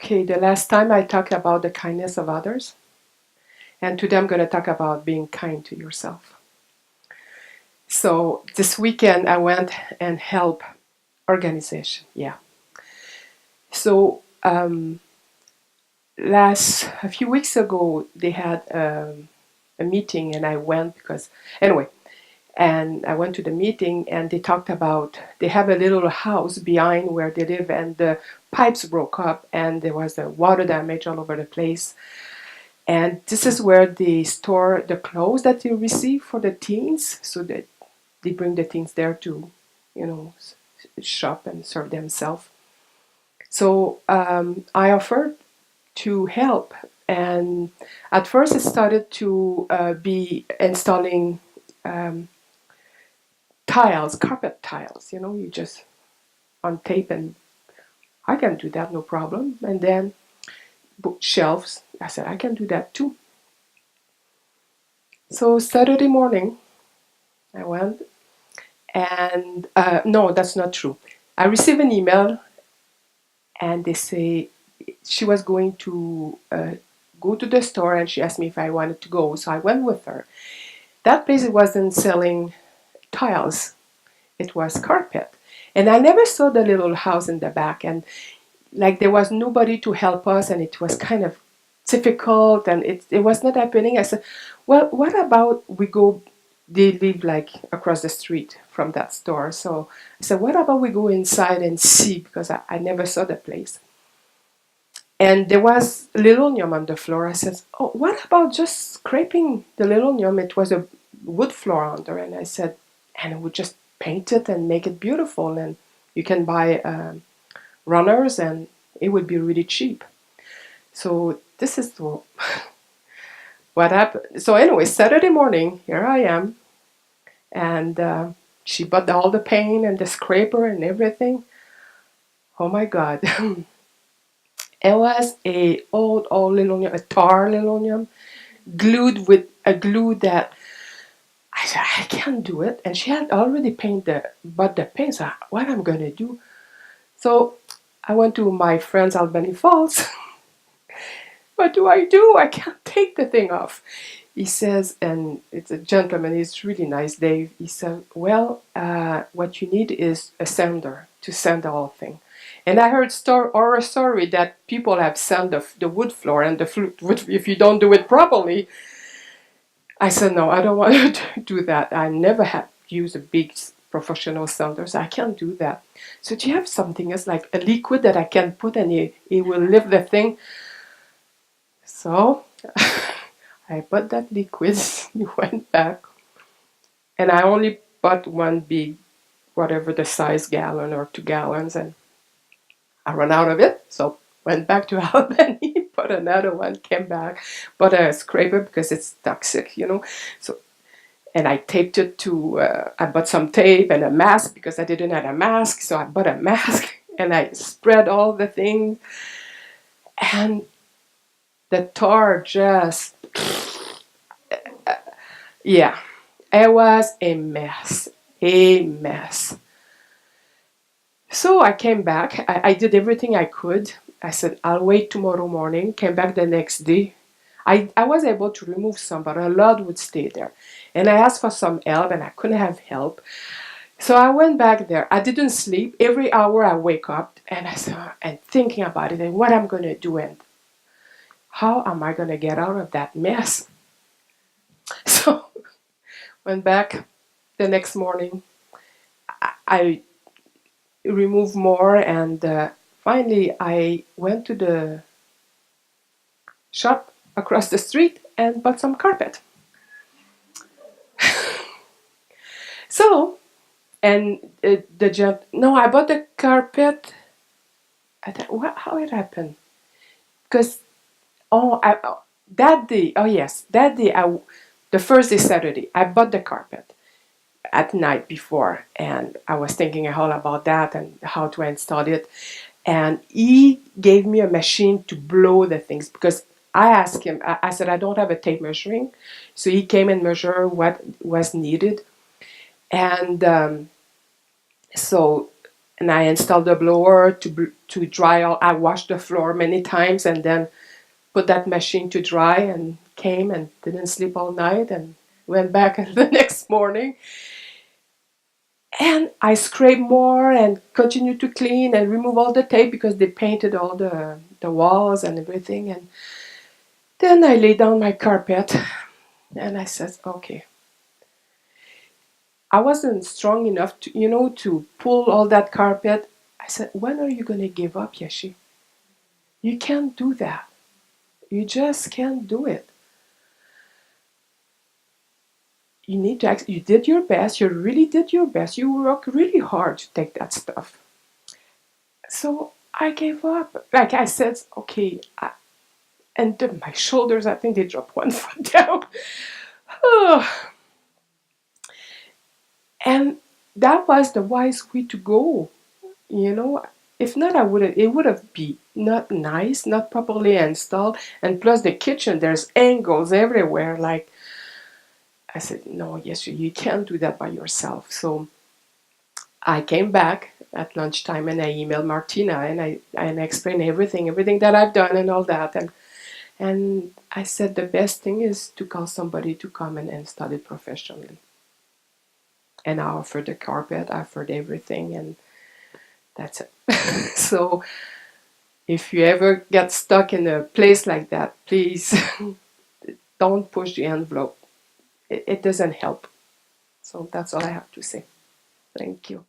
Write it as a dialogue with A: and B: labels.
A: Okay, the last time I talked about the kindness of others, and today I'm going to talk about being kind to yourself. So this weekend I went and helped organization. Yeah. So a few weeks ago they had a meeting and I went because anyway, and I went to the meeting and they talked about they have a little house behind where they live and the pipes broke up and there was a water damage all over the place. And this is where they store the clothes that they receive for the teens, so that they bring the teens there to, you know, shop and serve themselves. So I offered to help, and at first it started to be installing um, tiles, carpet tiles. You know, you just on tape, and I can do that, no problem. And then bookshelves, I said I can do that too. So Saturday morning, I went. And no, that's not true. I received an email and they say she was going to go to the store and she asked me if I wanted to go. So I went with her. That place wasn't selling tiles, it was carpet. And I never saw the little house in the back. And like there was nobody to help us and it was kind of difficult and it was not happening. I said, well, what about we go, they live like across the street from that store. So I said, what about we go inside and see because I never saw the place. And there was linoleum on the floor. I said, oh, what about just scraping the linoleum? It was a wood floor under. And I said, and we just paint it and make it beautiful. And you can buy runners and it would be really cheap. So this is what happened. So anyway, Saturday morning, here I am, and she bought all the paint and the scraper and everything. Oh my God. It was a old linoleum, a tar linoleum, glued with a glue that I said, I can't do it. And she had already bought the paint, so what I'm gonna do? So I went to my friend's Albany Falls. What do I do? I can't take the thing off. He says, and it's a gentleman, he's really nice, Dave. He said, well, what you need is a sander to sand the whole thing. And I heard horror story that people have sand the wood floor and the flute if you don't do it properly. I said, no, I don't want to do that. I never have used a big professional sander, so I can't do that. So do you have something else, like a liquid that I can put and it will lift the thing? So I bought that liquid, went back, and I only bought one big, whatever the size, gallon or 2 gallons, and I ran out of it. So went back to Albany, bought another one, came back, bought a scraper because it's toxic, you know. So and I taped it to. I bought some tape and a mask because I didn't have a mask, so I bought a mask and I spread all the things, and the tar just yeah. It was a mess. A mess. So I came back. I did everything I could. I said, I'll wait tomorrow morning. Came back the next day. I was able to remove some, but a lot would stay there. And I asked for some help, and I couldn't have help. So I went back there. I didn't sleep. Every hour I wake up, and I said, and thinking about it, and what I'm going to do, and how am I going to get out of that mess? So went back the next morning. I remove more and finally I went to the shop across the street and bought some carpet. So and the gent no, I bought the carpet. I thought, what, how it happened? Because that day, oh yes, that day, the first day, Saturday, I bought the carpet at night before, and I was thinking all about that and how to install it. And he gave me a machine to blow the things because I asked him, I said, I don't have a tape measuring. So he came and measured what was needed. And so and I installed the blower to dry all. I washed the floor many times and then put that machine to dry and came and didn't sleep all night and went back the next morning. And I scraped more and continued to clean and remove all the tape because they painted all the walls and everything. And then I laid down my carpet and I said, okay. I wasn't strong enough to pull all that carpet. I said, when are you going to give up, Yeshi? You can't do that. You just can't do it. You need to you did your best. You really did your best. You worked really hard to take that stuff. So I gave up. Like I said, okay. And then my shoulders, I think they dropped 1 foot down. And that was the wise way to go. You know, if not, it would have been not nice, not properly installed. And plus the kitchen, there's angles everywhere. Like, I said, no, yes, you can't do that by yourself. So I came back at lunchtime and I emailed Martina and I explained everything that I've done and all that. And I said the best thing is to call somebody to come and install it professionally. And I offered the carpet, I offered everything, and that's it. So if you ever get stuck in a place like that, please don't push the envelope. It doesn't help. So that's all I have to say. Thank you.